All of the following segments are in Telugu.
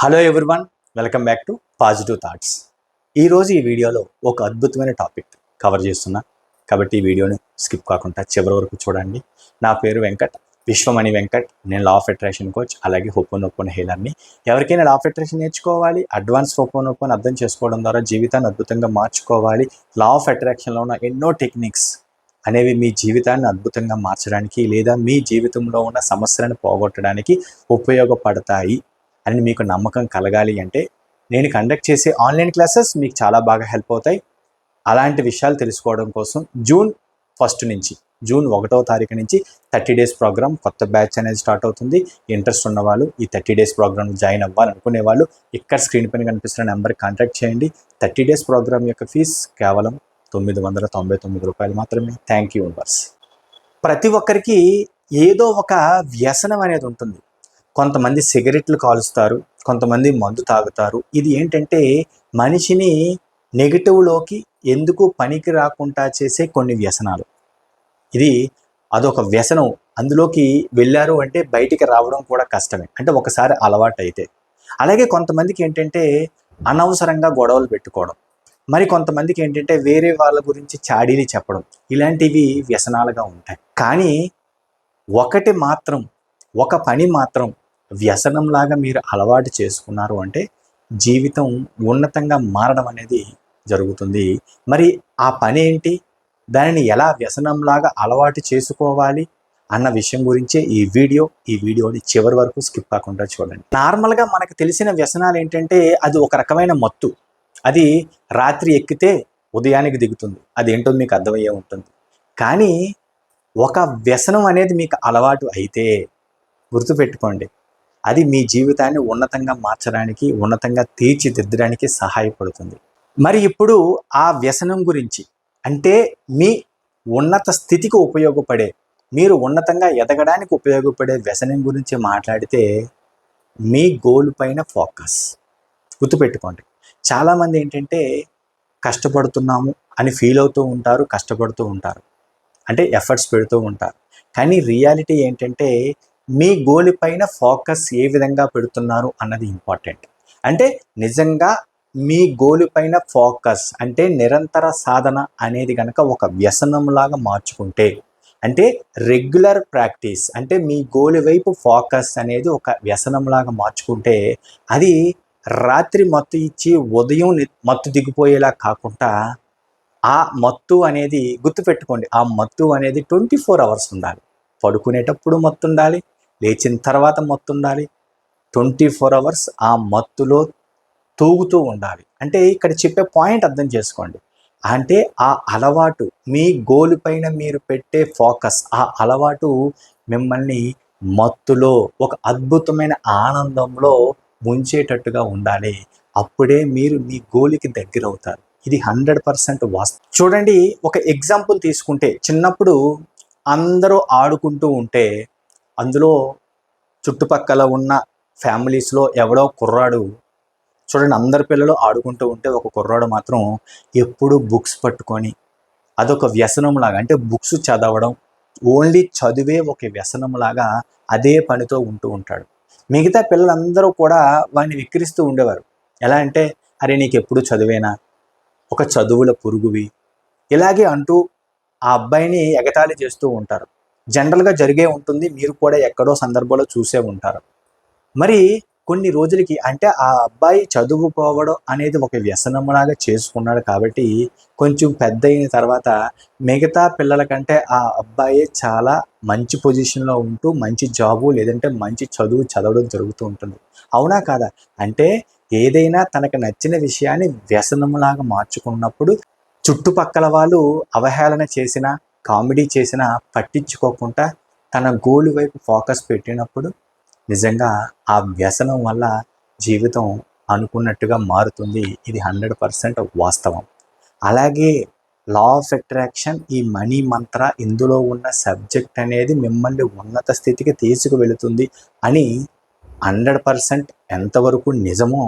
Hello everyone, welcome back to positive thoughts. ఈరోజు ఈ వీడియోలో ఒక అద్భుతమైన టాపిక్ కవర్ చేస్తున్నా కాబట్టి ఈ వీడియోని స్కిప్ కాకుండా చివరి వరకు చూడండి. నా పేరు వెంకట్, విశ్వమణి వెంకట్. నేను లా ఆఫ్ అట్రాక్షన్ కోచ్, అలాగే హోపోనోపోనో హీలర్ని. ఎవరికైనా లా ఆఫ్ అట్రాక్షన్ నేర్చుకోవాలి, అడ్వాన్స్ హోపోనోపోనో అర్థం చేసుకోవడం ద్వారా జీవితాన్ని అద్భుతంగా మార్చుకోవాలి, లా ఆఫ్ అట్రాక్షన్లో ఉన్న ఎన్నో టెక్నిక్స్ అనేవి మీ జీవితాన్ని అద్భుతంగా మార్చడానికి లేదా మీ జీవితంలో ఉన్న సమస్యలను పోగొట్టడానికి ఉపయోగపడతాయి అని మీకు నమ్మకం కలగాలి అంటే నేను కండక్ట్ చేసే ఆన్లైన్ క్లాసెస్ మీకు చాలా బాగా హెల్ప్ అవుతాయి. అలాంటి విషయాలు తెలుసుకోవడం కోసం జూన్ 1వ తారీఖు నుంచి 30 days ప్రోగ్రామ్ కొత్త బ్యాచ్ అనేది స్టార్ట్ అవుతుంది. ఇంట్రెస్ట్ ఉన్నవాళ్ళు ఈ 30 days ప్రోగ్రామ్ జాయిన్ అవ్వాలనుకునే వాళ్ళు ఇక్కడ స్క్రీన్ పైన కనిపిస్తున్న నెంబర్కి కాంటాక్ట్ చేయండి. 30 days ప్రోగ్రామ్ యొక్క ఫీజు కేవలం $999 మాత్రమే. Thank you universe. ప్రతి ఒక్కరికి ఏదో ఒక వ్యసనం అనేది ఉంటుంది. కొంతమంది సిగరెట్లు కాలుస్తారు, కొంతమంది మందు తాగుతారు. ఇది ఏంటంటే మనిషిని నెగిటివ్లోకి ఎందుకు పనికి రాకుండా చేసే కొన్ని వ్యసనాలు. అదొక వ్యసనం. అందులోకి వెళ్ళారు అంటే బయటికి రావడం కూడా కష్టమే, అంటే ఒకసారి అలవాటు అయితే. అలాగే కొంతమందికి ఏంటంటే అనవసరంగా గొడవలు పెట్టుకోవడం, మరి కొంతమందికి ఏంటంటే వేరే వాళ్ళ గురించి చాడీలు చెప్పడం, ఇలాంటివి వ్యసనాలుగా ఉంటాయి. కానీ ఒక పని మాత్రం వ్యసనంలాగా మీరు అలవాటు చేసుకున్నారు అంటే జీవితం ఉన్నతంగా మారడం అనేది జరుగుతుంది. మరి ఆ పని ఏంటి, దానిని ఎలా వ్యసనంలాగా అలవాటు చేసుకోవాలి అన్న విషయం గురించే ఈ వీడియోని చివరి వరకు స్కిప్ కాకుండా చూడండి. నార్మల్గా మనకు తెలిసిన వ్యసనాలు ఏంటంటే అది ఒక రకమైన మత్తు. అది రాత్రి ఎక్కితే ఉదయానికి దిగుతుంది, అదేంటో మీకు అర్థమయ్యే ఉంటుంది. కానీ ఒక వ్యసనం అనేది మీకు అలవాటు అయితే గుర్తుపెట్టుకోండి, అది మీ జీవితాన్ని ఉన్నతంగా మార్చడానికి, ఉన్నతంగా తీర్చిదిద్దడానికి సహాయపడుతుంది. మరి ఇప్పుడు ఆ వ్యసనం గురించి, అంటే మీ ఉన్నత స్థితికి ఉపయోగపడే, మీరు ఉన్నతంగా ఎదగడానికి ఉపయోగపడే వ్యసనం గురించి మాట్లాడితే మీ గోల్ పైన ఫోకస్. గుర్తుపెట్టుకోండి, చాలామంది ఏంటంటే కష్టపడుతున్నాము అని ఫీల్ అవుతూ ఉంటారు, కష్టపడుతూ ఉంటారు, అంటే ఎఫర్ట్స్ పెడుతూ ఉంటారు. కానీ రియాలిటీ ఏంటంటే మీ గోల్ పైన ఫోకస్ ఏ విధంగా పెడుతున్నారు అన్నది ఇంపార్టెంట్. అంటే నిజంగా మీ గోల్ పైన ఫోకస్ అంటే నిరంతర సాధన అనేది కనుక ఒక వ్యసనంలాగా మార్చుకుంటే, అంటే రెగ్యులర్ ప్రాక్టీస్, అంటే మీ గోల్ వైపు ఫోకస్ అనేది ఒక వ్యసనంలాగా మార్చుకుంటే అది రాత్రి మత్తు ఇచ్చి ఉదయం మత్తు దిగిపోయేలా కాకుండా ఆ మత్తు అనేది గుర్తుపెట్టుకోండి, ఆ మత్తు అనేది 24 hours ఉండాలి. పడుకునేటప్పుడు మత్తు ఉండాలి, లేచిన తర్వాత మత్తు ఉండాలి, 24 hours ఆ మత్తులో తూగుతూ ఉండాలి. అంటే ఇక్కడ చెప్పే పాయింట్ అర్థం చేసుకోండి. అంటే ఆ అలవాటు, మీ గోల్ పైన మీరు పెట్టే ఫోకస్, ఆ అలవాటు మిమ్మల్ని మత్తులో ఒక అద్భుతమైన ఆనందంలో ముంచేటట్టుగా ఉండాలి. అప్పుడే మీరు మీ గోల్కి దగ్గర అవుతారు. ఇది 100% వాస్తవం. చూడండి, ఒక ఎగ్జాంపుల్ తీసుకుంటే, చిన్నప్పుడు అందరూ ఆడుకుంటూ ఉంటే అందులో చుట్టుపక్కల ఉన్న ఫ్యామిలీస్లో ఎవడో కుర్రాడు, చూడండి అందరి పిల్లలు ఆడుకుంటూ ఉంటే ఒక కుర్రాడు మాత్రం ఎప్పుడు బుక్స్ పట్టుకొని అదొక వ్యసనంలాగా, అంటే బుక్స్ చదవడం, ఓన్లీ చదివే ఒక వ్యసనంలాగా అదే పనితో ఉంటూ ఉంటాడు. మిగతా పిల్లలందరూ కూడా వాడిని విక్రిస్తూ ఉండేవారు. ఎలా అంటే, అరే నీకు ఎప్పుడు చదివేనా, ఒక చదువుల పురుగువి, ఇలాగే అంటూ ఆ అబ్బాయిని ఎగతాళి చేస్తూ ఉంటారు. జనరల్గా జరిగే ఉంటుంది, మీరు కూడా ఎక్కడో సందర్భంలో చూసే ఉంటారు. మరి కొన్ని రోజులకి, అంటే ఆ అబ్బాయి చదువుకోవడం అనేది ఒక వ్యసనంలాగా చేసుకున్నాడు కాబట్టి కొంచెం పెద్ద అయిన తర్వాత మిగతా పిల్లల కంటే ఆ అబ్బాయి చాలా మంచి పొజిషన్లో ఉంటూ మంచి జాబు లేదంటే మంచి చదువు చదవడం జరుగుతూ ఉంటుంది. అవునా కాదా? అంటే ఏదైనా తనకు నచ్చిన విషయాన్ని వ్యసనంలాగా మార్చుకున్నప్పుడు చుట్టుపక్కల వాళ్ళు అవహేళన చేసినా, కామెడీ చేసినా పట్టించుకోకుండా తన గోల్ వైపు ఫోకస్ పెట్టినప్పుడు నిజంగా ఆ వ్యసనం వల్ల జీవితం అనుకున్నట్టుగా మారుతుంది. ఇది 100% వాస్తవం. అలాగే లా ఆఫ్ అట్రాక్షన్, ఈ మనీ మంత్ర, ఇందులో ఉన్న సబ్జెక్ట్ అనేది మిమ్మల్ని ఉన్నత స్థితికి తీసుకువెళుతుంది అని 100% ఎంతవరకు నిజమో,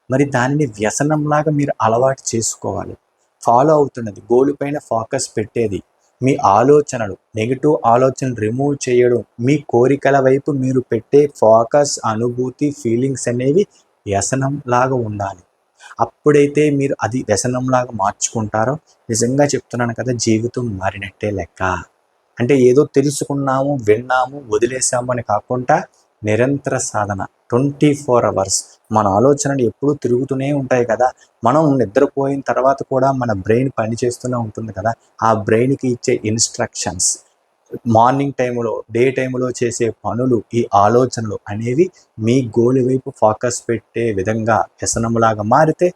మరి దానిని వ్యసనంలాగా మీరు అలవాటు చేసుకోవాలి. ఫాలో అవుతున్నది, గోల్ పైన ఫోకస్ పెట్టేది, మీ ఆలోచనలు, నెగిటివ్ ఆలోచనలు రిమూవ్ చేయడం, మీ కోరికల వైపు మీరు పెట్టే ఫోకస్, అనుభూతి, ఫీలింగ్స్ అనేవి వ్యసనంలాగా ఉండాలి. అప్పుడైతే మీరు అది వ్యసనంలాగా మార్చుకుంటారో నిజంగా చెప్తున్నాను కదా, జీవితం మారినట్టే లెక్క. అంటే ఏదో తెలుసుకున్నాము, విన్నాము, వదిలేసాము అని కాకుండా నిరంతర సాధన 24 అవర్స్ మన ఆలోచనలు ఎప్పుడూ తిరుగుతూనే ఉంటాయి కదా. మనం నిద్రపోయిన తర్వాత కూడా మన బ్రెయిన్ పనిచేస్తూనే ఉంటుంది కదా. ఆ బ్రెయిన్కి ఇచ్చే ఇన్స్ట్రక్షన్స్, మార్నింగ్ టైంలో, డే టైంలో చేసే పనులు, ఈ ఆలోచనలు అనేవి మీ గోల్ వైపు ఫోకస్ పెట్టే విధంగా వ్యసనంలాగా మారితే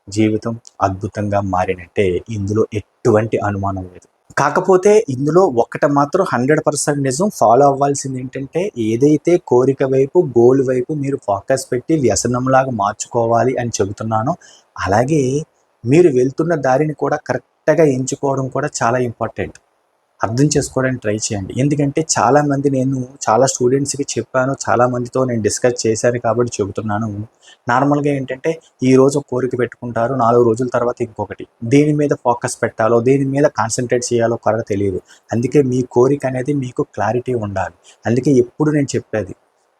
జీవితం అద్భుతంగా మారినట్టే. ఇందులో ఎటువంటి అనుమానం లేదు. కాకపోతే ఇందులో ఒకటి మాత్రం 100% నిజం, ఫాలో అవ్వాల్సింది ఏంటంటే, ఏదైతే కోరిక వైపు, గోల్ వైపు మీరు ఫోకస్ పెట్టి వ్యసనంలాగా మార్చుకోవాలి అని చెబుతున్నానో, అలాగే మీరు వెళ్తున్న దారిని కూడా కరెక్ట్‌గా ఎంచుకోవడం కూడా చాలా ఇంపార్టెంట్. అర్థం చేసుకోవడానికి ట్రై చేయండి. ఎందుకంటే చాలామంది, నేను చాలా స్టూడెంట్స్‌కి చెప్పాను, చాలామందితో నేను డిస్కస్ చేశాను కాబట్టి చెబుతున్నాను. నార్మల్‌గా ఏంటంటే ఈరోజు ఒక కోరిక పెట్టుకుంటారు, 4 రోజుల తర్వాత ఇంకొకటి. దేని మీద ఫోకస్ పెట్టాలో, దేని మీద కాన్సంట్రేట్ చేయాలో కూడా తెలీదు. అందుకే మీ కోరిక అనేది మీకు క్లారిటీ ఉండాలి. అందుకే ఎప్పుడు నేను చెప్పేది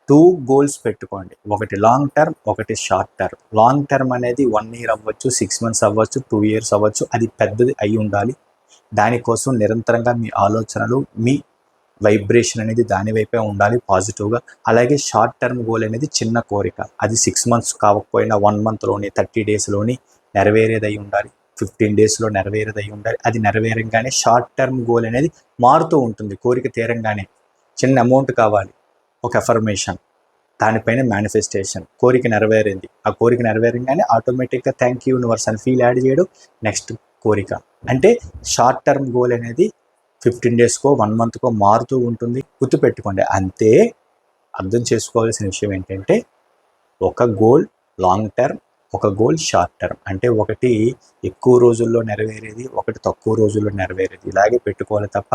2 గోల్స్ పెట్టుకోండి. ఒకటి లాంగ్ టర్మ్, ఒకటి షార్ట్ టర్మ్. లాంగ్ టర్మ్ అనేది 1 ఇయర్ అవ్వచ్చు, 6 మంత్స్ అవ్వచ్చు, 2 ఇయర్స్ అవ్వచ్చు. అది పెద్దది అయి ఉండాలి. దానికోసం నిరంతరంగా మీ ఆలోచనలు, మీ వైబ్రేషన్ అనేది దాని వైపే ఉండాలి పాజిటివ్‌గా. అలాగే షార్ట్ టర్మ్ గోల్ అనేది చిన్న కోరిక. అది 6 మంత్స్ కాకపోయినా 1 మంత్‌లోని, 30 డేస్‌లోని నెరవేరేదై ఉండాలి. 15 డేస్‌లో నెరవేరేదై ఉండాలి. అది నెరవేరంగానే షార్ట్ టర్మ్ గోల్ అనేది మారుతూ ఉంటుంది. కోరిక తీరంగానే చిన్న అమౌంట్ కావాలి, ఒక అఫర్మేషన్, దానిపైన మేనిఫెస్టేషన్, కోరిక నెరవేరింది. ఆ కోరిక నెరవేరంగానే ఆటోమేటిక్‌గా థ్యాంక్ యూ యూనివర్స్ అని ఫీల్ యాడ్ చేయడం, నెక్స్ట్ కోరిక. అంటే షార్ట్ టర్మ్ గోల్ అనేది 15 డేస్‌కో, 1 మంత్‌కో మారుతూ ఉంటుంది. గుర్తుపెట్టుకోండి. అంతే. అర్థం చేసుకోవాల్సిన విషయం ఏంటంటే, ఒక గోల్ లాంగ్ టర్మ్, ఒక గోల్ షార్ట్ టర్మ్. అంటే ఒకటి ఎక్కువ రోజుల్లో నెరవేరేది, ఒకటి తక్కువ రోజుల్లో నెరవేరేది. ఇలాగే పెట్టుకోవాలి తప్ప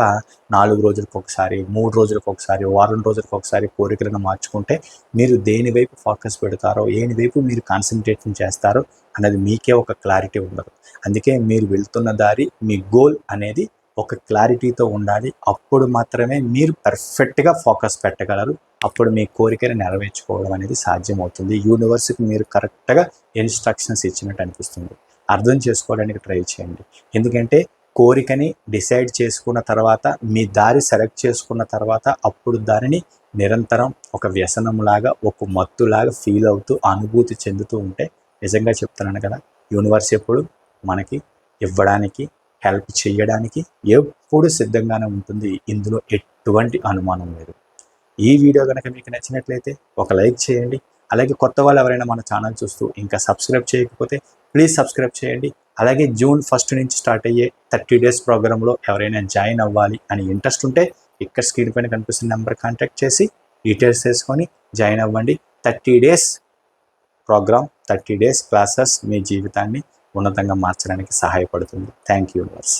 4 రోజులకు ఒకసారి, 3 రోజులకు ఒకసారి, వారం రోజులకు ఒకసారి కోరికలను మార్చుకుంటే మీరు దేని వైపు ఫోకస్ పెడతారో, దేని వైపు మీరు కాన్సంట్రేషన్ చేస్తారో అన్నది మీకే ఒక క్లారిటీ ఉండదు. అందుకే మీరు వెళ్తున్న దారి, మీ గోల్ అనేది ఒక క్లారిటీతో ఉండాలి. అప్పుడు మాత్రమే మీరు పర్ఫెక్ట్‌గా ఫోకస్ పెట్టగలరు. అప్పుడు మీ కోరికను నెరవేర్చుకోవడం అనేది సాధ్యమవుతుంది. యూనివర్స్‌కి మీరు కరెక్ట్‌గా ఇన్స్ట్రక్షన్స్ ఇచ్చినట్టు అనిపిస్తుంది. అర్థం చేసుకోవడానికి ట్రై చేయండి. ఎందుకంటే కోరికని డిసైడ్ చేసుకున్న తర్వాత, మీ దారి సెలెక్ట్ చేసుకున్న తర్వాత, అప్పుడు దానిని నిరంతరం ఒక వ్యసనంలాగా, ఒక మత్తులాగా ఫీల్ అవుతూ, అనుభూతి చెందుతూ ఉంటే, నిజంగా చెప్తున్నాను కదా, యూనివర్స్ ఎప్పుడు మనకి ఇవ్వడానికి, హెల్ప్ చేయడానికి ఎప్పుడు సిద్ధంగానే ఉంటుంది. ఇందులో ఎటువంటి అనుమానం లేదు. ఈ వీడియో కనుక మీకు నచ్చినట్లయితే ఒక లైక్ చేయండి. అలాగే కొత్త వాళ్ళు ఎవరైనా మన ఛానల్ చూస్తూ ఇంకా సబ్స్క్రైబ్ చేయకపోతే ప్లీజ్ సబ్స్క్రైబ్ చేయండి. అలాగే జూన్ 1 నుంచి స్టార్ట్ అయ్యే 30 డేస్ ప్రోగ్రాంలో ఎవరైనా జాయిన్ అవ్వాలి అని ఇంట్రెస్ట్ ఉంటే ఇక్కడ స్క్రీన్ పైన కనిపిస్తున్న నెంబర్ కాంటాక్ట్ చేసి డీటెయిల్స్ తీసుకొని జాయిన్ అవ్వండి. 30 డేస్ ప్రోగ్రామ్, 30 డేస్ క్లాసెస్ మీ జీవితాన్ని ఉన్నతంగా మార్చడానికి సహాయపడుతుంది. Thank you universe.